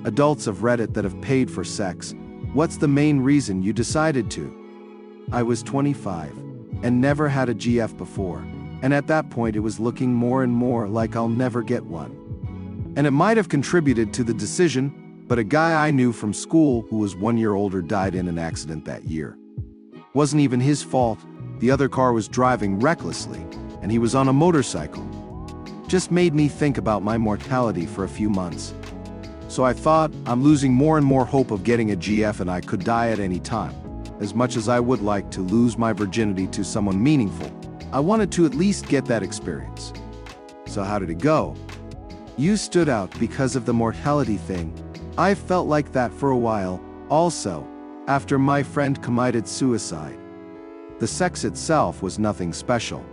Adults of Reddit that have paid for sex. What's the main reason you decided to? I was 25 and never had a GF before, and at that point it was looking more and more like I'll never get one. And it might have contributed to the decision, but a guy I knew from school who was 1 year older died in an accident that year. Wasn't even his fault. The other car was driving recklessly, and he was on a motorcycle. Just made me think about my mortality for a few months. So I thought, I'm losing more and more hope of getting a GF and I could die at any time. As much as I would like to lose my virginity to someone meaningful, I wanted to at least get that experience. So how did it go? You stood out because of the mortality thing. I felt like that for a while, also, after my friend committed suicide. The sex itself was nothing special.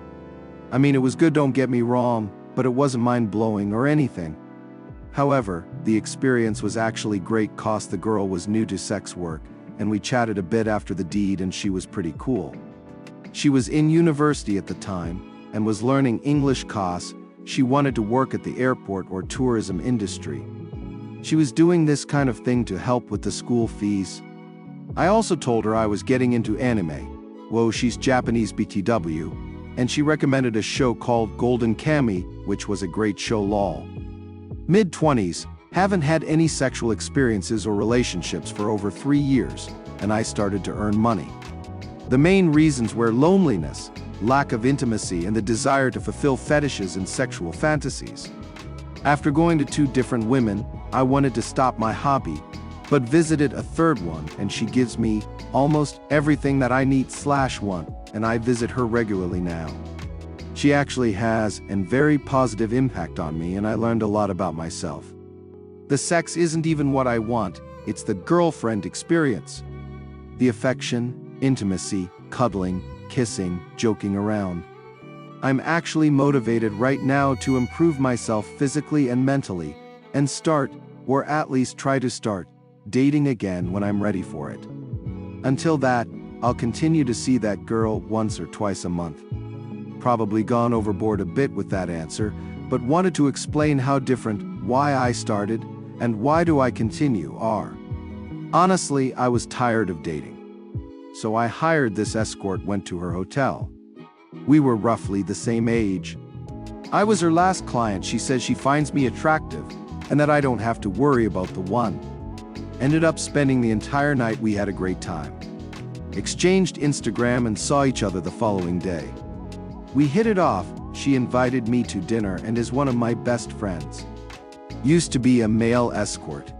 I mean, it was good, don't get me wrong, but it wasn't mind-blowing or anything. However, the experience was actually great cause the girl was new to sex work, and we chatted a bit after the deed and she was pretty cool. She was in university at the time, and was learning English cause she wanted to work at the airport or tourism industry. She was doing this kind of thing to help with the school fees. I also told her I was getting into anime. Whoa, she's Japanese BTW, and she recommended a show called Golden Kamuy, which was a great show lol. Mid-20s, haven't had any sexual experiences or relationships for over 3 years, and I started to earn money. The main reasons were loneliness, lack of intimacy, and the desire to fulfill fetishes and sexual fantasies. After going to 2 different women, I wanted to stop my hobby, but visited a third one, and she gives me almost everything that I need/want, and I visit her regularly now. She actually has a very positive impact on me, and I learned a lot about myself. The sex isn't even what I want, it's the girlfriend experience. The affection, intimacy, cuddling, kissing, joking around. I'm actually motivated right now to improve myself physically and mentally, and start, or at least try to start, dating again when I'm ready for it. Until that, I'll continue to see that girl once or twice a month. Probably gone overboard a bit with that answer, but wanted to explain how different, why I started, and why do I continue are. Honestly, I was tired of dating. So I hired this escort, went to her hotel. We were roughly the same age. I was her last client. She says she finds me attractive, and that I don't have to worry about the one. Ended up spending the entire night. We had a great time. Exchanged Instagram and saw each other the following day. We hit it off. She invited me to dinner and is one of my best friends. Used to be a male escort.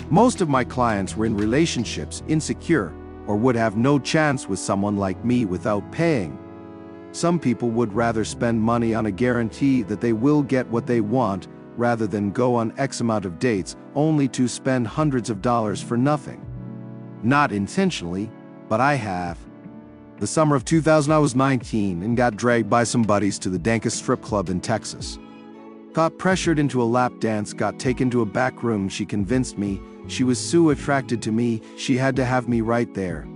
Most of my clients were in relationships, insecure, or would have no chance with someone like me without paying. Some people would rather spend money on a guarantee that they will get what they want rather than go on X amount of dates only to spend hundreds of dollars for nothing. Not intentionally, but I have. The summer of 2000 I was 19 and got dragged by some buddies to the dankest strip club in Texas. Got pressured into a lap dance, got taken to a back room. She convinced me she was so attracted to me, she had to have me right there.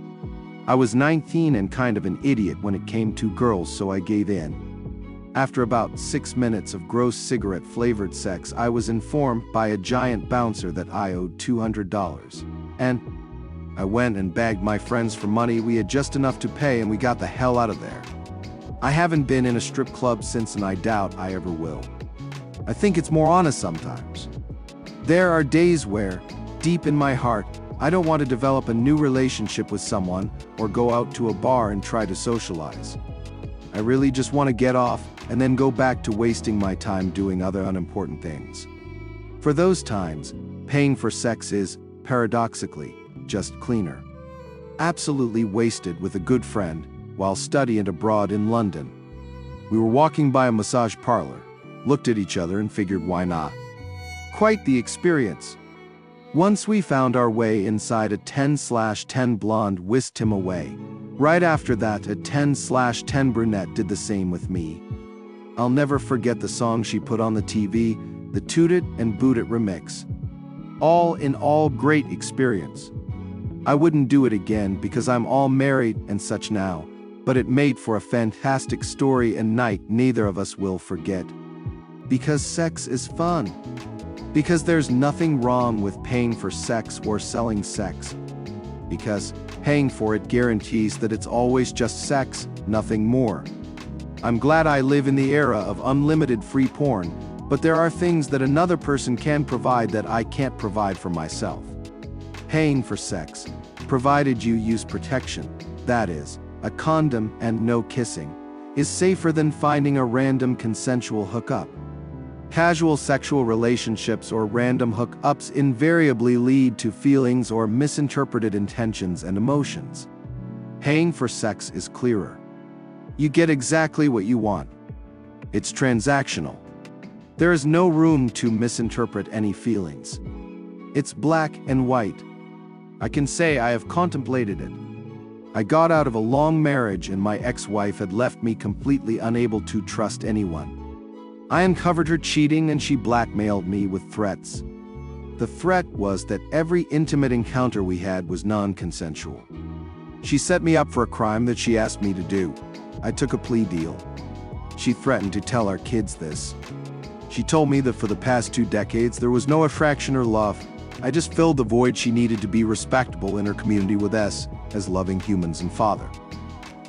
I was 19 and kind of an idiot when it came to girls, so I gave in. After about 6 minutes of gross cigarette-flavored sex, I was informed by a giant bouncer that I owed $200. And I went and begged my friends for money. We had just enough to pay and we got the hell out of there. I haven't been in a strip club since, and I doubt I ever will. I think it's more honest sometimes. There are days where, deep in my heart, I don't want to develop a new relationship with someone or go out to a bar and try to socialize. I really just want to get off and then go back to wasting my time doing other unimportant things. For those times, paying for sex is, paradoxically, just cleaner. Absolutely wasted with a good friend while studying abroad in London. We were walking by a massage parlor, looked at each other and figured why not. Quite the experience. Once we found our way inside, a 10/10 blonde whisked him away. Right after that, a 10/10 brunette did the same with me. I'll never forget the song she put on the TV, the Toot It and Boot It remix. All in all, great experience. I wouldn't do it again because I'm all married and such now, but it made for a fantastic story and night neither of us will forget. Because sex is fun. Because there's nothing wrong with paying for sex or selling sex. Because paying for it guarantees that it's always just sex, nothing more. I'm glad I live in the era of unlimited free porn, but there are things that another person can provide that I can't provide for myself. Paying for sex, provided you use protection, that is, a condom and no kissing, is safer than finding a random consensual hookup. Casual sexual relationships or random hookups invariably lead to feelings or misinterpreted intentions and emotions. Paying for sex is clearer. You get exactly what you want. It's transactional. There is no room to misinterpret any feelings. It's black and white. I can say I have contemplated it. I got out of a long marriage and my ex-wife had left me completely unable to trust anyone. I uncovered her cheating and she blackmailed me with threats. The threat was that every intimate encounter we had was non-consensual. She set me up for a crime that she asked me to do. I took a plea deal. She threatened to tell our kids this. She told me that for the past 2 decades there was no attraction or love. I just filled the void she needed to be respectable in her community with us as loving humans and father.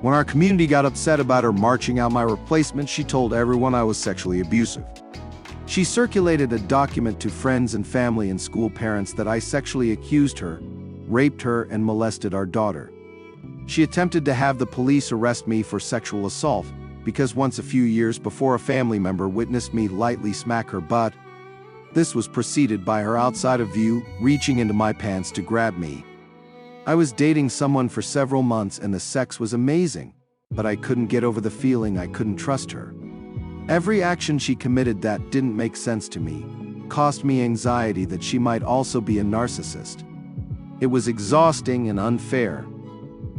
When our community got upset about her marching out my replacement, she told everyone I was sexually abusive. She circulated a document to friends and family and school parents that I sexually accused her, raped her, and molested our daughter. She attempted to have the police arrest me for sexual assault because once a few years before a family member witnessed me lightly smack her butt. This was preceded by her outside of view reaching into my pants to grab me. I was dating someone for several months and the sex was amazing, but I couldn't get over the feeling I couldn't trust her. Every action she committed that didn't make sense to me cost me anxiety that she might also be a narcissist. It was exhausting and unfair.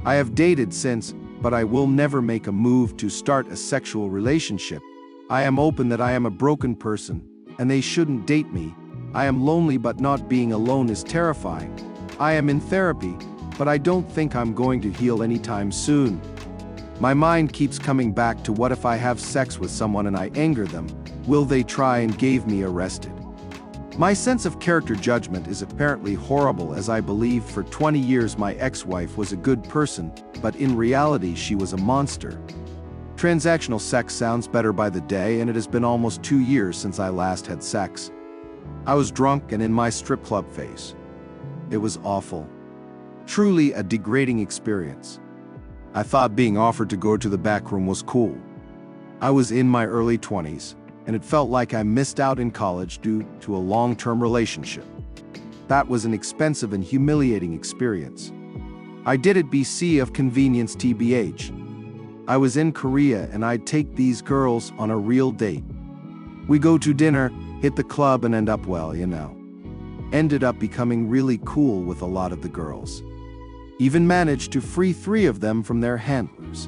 I have dated since, but I will never make a move to start a sexual relationship. I am open that I am a broken person, and they shouldn't date me. I am lonely, but not being alone is terrifying. I am in therapy, but I don't think I'm going to heal anytime soon. My mind keeps coming back to what if I have sex with someone and I anger them? Will they try and get me arrested? My sense of character judgment is apparently horrible, as I believe for 20 years my ex-wife was a good person, but in reality she was a monster. Transactional sex sounds better by the day, and it has been almost 2 years since I last had sex. I was drunk and in my strip club phase. It was awful. Truly a degrading experience. I thought being offered to go to the back room was cool. I was in my early 20s, and it felt like I missed out in college due to a long-term relationship. That was an expensive and humiliating experience. I did it BC of convenience TBH. I was in Korea and I'd take these girls on a real date. We go to dinner, hit the club, and end up, well, you know. Ended up becoming really cool with a lot of the girls. Even managed to free 3 of them from their handlers.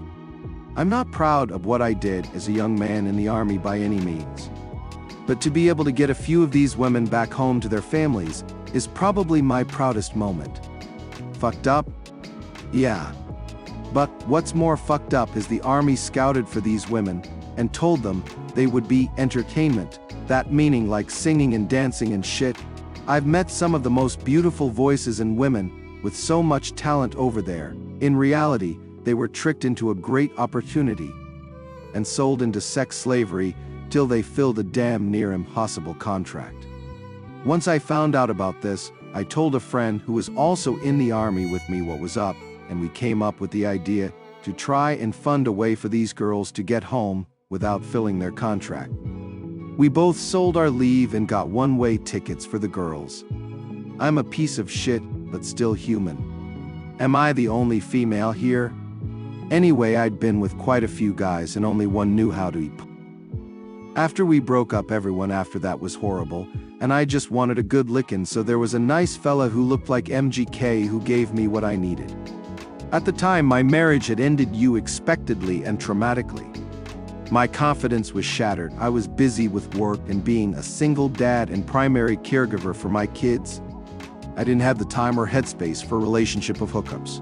I'm not proud of what I did as a young man in the army by any means. But to be able to get a few of these women back home to their families is probably my proudest moment. Fucked up? Yeah. But what's more fucked up is the army scouted for these women and told them they would be entertainment, that meaning like singing and dancing and shit. I've met some of the most beautiful voices and women with so much talent over there. In reality, they were tricked into a great opportunity and sold into sex slavery till they filled a damn near impossible contract. Once I found out about this, I told a friend who was also in the army with me what was up, and we came up with the idea to try and fund a way for these girls to get home without filling their contract. We both sold our leave and got one-way tickets for the girls. I'm a piece of shit, but still human. Am I the only female here? Anyway, I'd been with quite a few guys and only one knew how to eat. After we broke up, everyone after that was horrible, and I just wanted a good lickin', so there was a nice fella who looked like MGK who gave me what I needed. At the time, my marriage had ended unexpectedly and traumatically. My confidence was shattered. I was busy with work and being a single dad and primary caregiver for my kids. I didn't have the time or headspace for a relationship of hookups.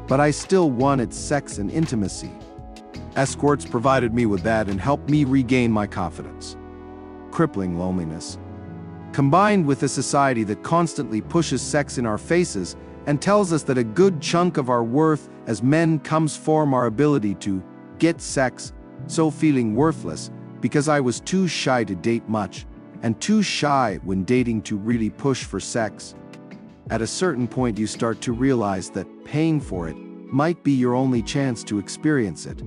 But I still wanted sex and intimacy. Escorts provided me with that and helped me regain my confidence. Crippling loneliness. Combined with a society that constantly pushes sex in our faces and tells us that a good chunk of our worth as men comes from our ability to get sex, so feeling worthless because I was too shy to date much, and too shy when dating to really push for sex. At a certain point you start to realize that paying for it might be your only chance to experience it.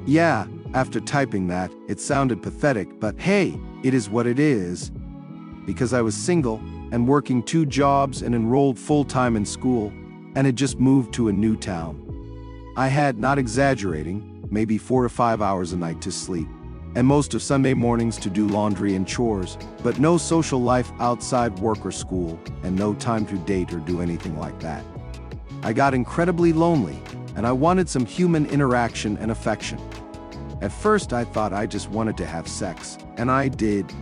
Yeah, after typing that, it sounded pathetic, but hey, it is what it is. Because I was single and working 2 jobs and enrolled full-time in school, and had just moved to a new town. I had, not exaggerating, maybe 4 to 5 hours a night to sleep, and most of Sunday mornings to do laundry and chores, but no social life outside work or school, and no time to date or do anything like that. I got incredibly lonely, and I wanted some human interaction and affection. At first I thought I just wanted to have sex, and I did.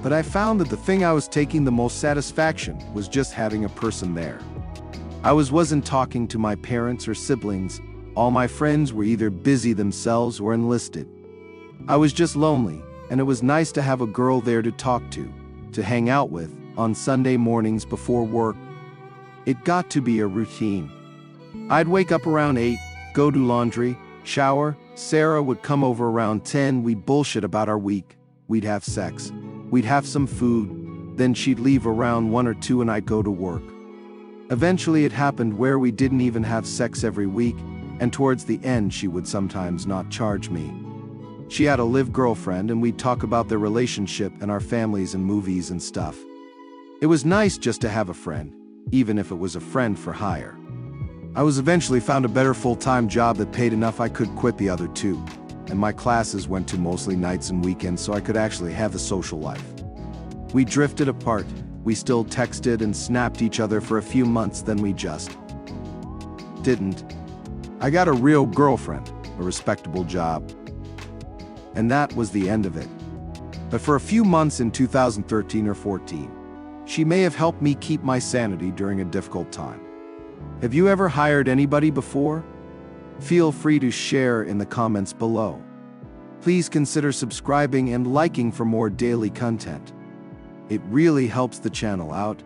But I found that the thing I was taking the most satisfaction was just having a person there. I wasn't talking to my parents or siblings. All my friends were either busy themselves or enlisted. I was just lonely, and it was nice to have a girl there to talk to hang out with, on Sunday mornings before work. It got to be a routine. I'd wake up around 8, go do laundry, shower, Sarah would come over around 10, we'd bullshit about our week, we'd have sex, we'd have some food, then she'd leave around 1 or 2 and I'd go to work. Eventually it happened where we didn't even have sex every week, and towards the end she would sometimes not charge me. She had a live girlfriend and we'd talk about their relationship and our families and movies and stuff. It was nice just to have a friend, even if it was a friend for hire. I eventually found a better full-time job that paid enough I could quit the other 2, and my classes went to mostly nights and weekends so I could actually have a social life. We drifted apart, we still texted and snapped each other for a few months, then we just didn't. I got a real girlfriend, a respectable job. And that was the end of it. But for a few months in 2013 or 14, she may have helped me keep my sanity during a difficult time. Have you ever hired anybody before? Feel free to share in the comments below. Please consider subscribing and liking for more daily content. It really helps the channel out.